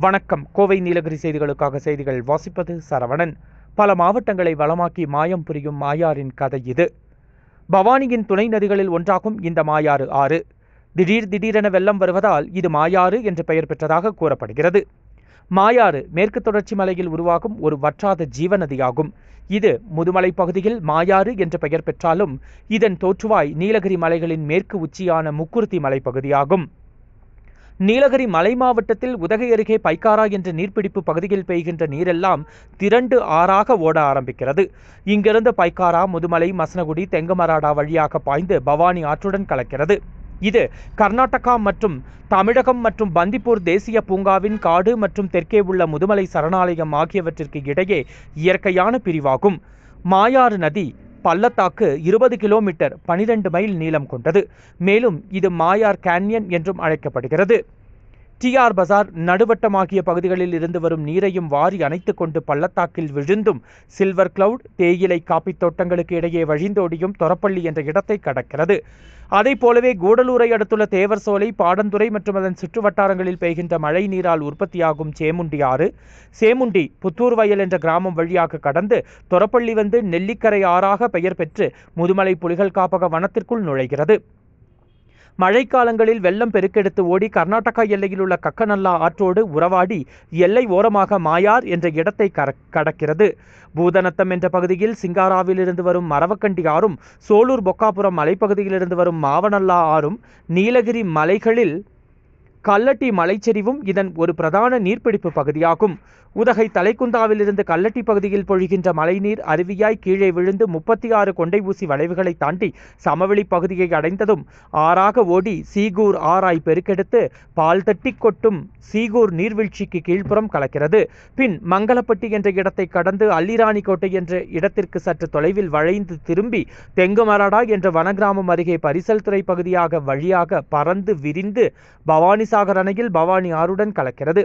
வணக்கம். கோவை நீலகிரி செய்திகளுக்காக செய்திகள் வாசிப்பது சரவணன். பல மாவட்டங்களை வளமாக்கி மாயம் புரியும் மாயாரின் கதை இது. பவானியின் துணை நதிகளில் ஒன்றாகும் இந்த மாயாறு ஆறு திடீரென வெள்ளம் வருவதால் இது மாயாறு என்று பெயர் பெற்றதாக கூறப்படுகிறது. மாயாறு மேற்கு தொடர்ச்சி மலையில் உருவாகும் ஒரு வற்றாத ஜீவநதியாகும். இது முதுமலை பகுதியில் மாயாறு என்று பெயர் பெற்றாலும் இதன் தோற்றுவாய் நீலகிரி மலைகளின் மேற்கு உச்சியான முக்குருத்தி மலைப்பகுதியாகும். நீலகிரி மலை மாவட்டத்தில் உதகை அருகே பைக்காரா என்ற நீர்பிடிப்பு பகுதியில் பெய்கின்ற நீரெல்லாம் திரண்டு ஆறாக ஓட ஆரம்பிக்கிறது. இங்கிருந்து பைக்காரா, முதுமலை, மசனகுடி, தெங்குமராடா வழியாக பாய்ந்து பவானி ஆற்றுடன் கலக்கிறது. இது கர்நாடகா மற்றும் தமிழகம் மற்றும் பந்திப்பூர் தேசிய பூங்காவின் காடு மற்றும் தெற்கே உள்ள முதுமலை சரணாலயம் ஆகியவற்றிற்கு இடையே இயற்கையான பிரிவாகும். மாயாறு நதி பள்ளத்தாக்கு 20 கிலோமீட்டர் 12 மைல் நீளம் கொண்டது. மேலும் இது மாயார் கேன்யன் என்றும் அழைக்கப்படுகிறது. டிஆர் பஜார், நடுவட்டம் ஆகிய பகுதிகளில் இருந்து வரும் நீரையும் வாரி அணைத்துக் கொண்டு பள்ளத்தாக்கில் விழுந்தும் சில்வர் கிளவுட், தேயிலை, காப்பி தோட்டங்களுக்கு இடையே வழிந்தோடியும் தொரப்பள்ளி என்ற இடத்தை கடக்கிறது. அதை போலவே கூடலூரை அடுத்துள்ள தேவர் சோலை, பாடந்துறை மற்றும் அதன் சுற்று வட்டாரங்களில் பெய்கின்ற மழை நீரால் உற்பத்தியாகும் சேமுண்டி ஆறு, சேமுண்டி புத்தூர் வயல் என்ற கிராமம் வழியாக கடந்து தொரப்பள்ளி வந்து நெல்லிக்கரை ஆறாக பெயர் பெற்று முதுமலை புலிகள் காப்பக வனத்திற்குள் நுழைகிறது. மழைக்காலங்களில் வெள்ளம் பெருக்கெடுத்து ஓடி கர்நாடகா எல்லையில் உள்ள கக்கநல்லா ஆற்றோடு உறவாடி எல்லை ஓரமாக மாயார் என்ற இடத்தை கடக்கிறது. பூதநத்தம் என்ற பகுதியில் சிங்காராவிலிருந்து வரும் மரவக்கண்டி ஆறும், சோலூர் பொக்காபுரம் மலைப்பகுதியிலிருந்து வரும் மாவனல்லா ஆறும், நீலகிரி மலைகளில் கல்லட்டி மலைச்சரிவும் இதன் ஒரு பிரதான நீர்பிடிப்பு பகுதியாகும். உதகை தலைக்குந்தாவிலிருந்து கல்லட்டி பகுதியில் பொழிகின்ற மழைநீர் அருவியாய் கீழே விழுந்து 36 கொண்டை ஊசி வளைவுகளை தாண்டி சமவெளி பகுதியை அடைந்ததும் ஆறாக ஓடி சீகூர் ஆறாய் பெருக்கெடுத்து பால் தட்டி கொட்டும் சீகூர் நீர்வீழ்ச்சிக்கு கீழ்ப்புறம் கலக்கிறது. பின் மங்களப்பட்டி என்ற இடத்தை கடந்து அல்லிராணிக்கோட்டை என்ற இடத்திற்கு சற்று தொலைவில் வளைந்து திரும்பி தெங்குமராடா என்ற வனகிராமம் அருகே பரிசல் துறை பகுதியாக வழியாக பறந்து விரிந்து பவானிசாகர் அணையில் பவானி ஆறுடன் கலக்கிறது.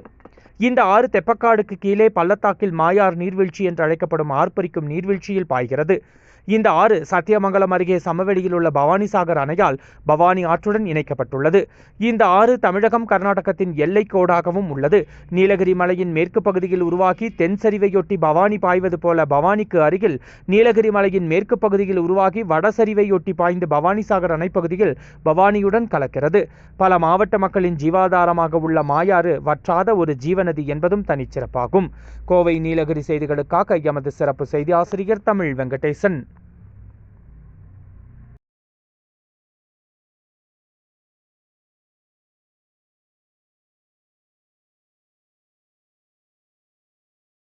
இந்த ஆறு தெப்பக்காடுக்கு கீழே பள்ளத்தாக்கில் மாயார் நீர்வீழ்ச்சி என்று அழைக்கப்படும் ஆர்ப்பரிக்கும் நீர்வீழ்ச்சியில் பாய்கிறது. இந்த ஆறு சத்தியமங்கலம் அருகே சமவெளியில் உள்ள பவானிசாகர் அணையால் பவானி ஆற்றுடன் இணைக்கப்பட்டுள்ளது. இந்த ஆறு தமிழகம், கர்நாடகத்தின் எல்லை கோடாகவும் உள்ளது. நீலகிரி மலையின் மேற்கு பகுதியில் உருவாகி தென் சரிவையொட்டி பவானி பாய்வது போல பவானிக்கு அருகில் நீலகிரி மலையின் மேற்கு பகுதியில் உருவாகி வடசரிவையொட்டி பாய்ந்து பவானிசாகர் அணைப்பகுதியில் பவானியுடன் கலக்கிறது. பல மாவட்ட மக்களின் ஜீவாதாரமாக உள்ள மாயாறு வற்றாத ஒரு ஜீவநதி என்பதும் தனிச்சிறப்பாகும். கோவை நீலகிரி செய்திகளுக்காக எமது சிறப்பு செய்தி ஆசிரியர் தமிழ் வெங்கடேசன்.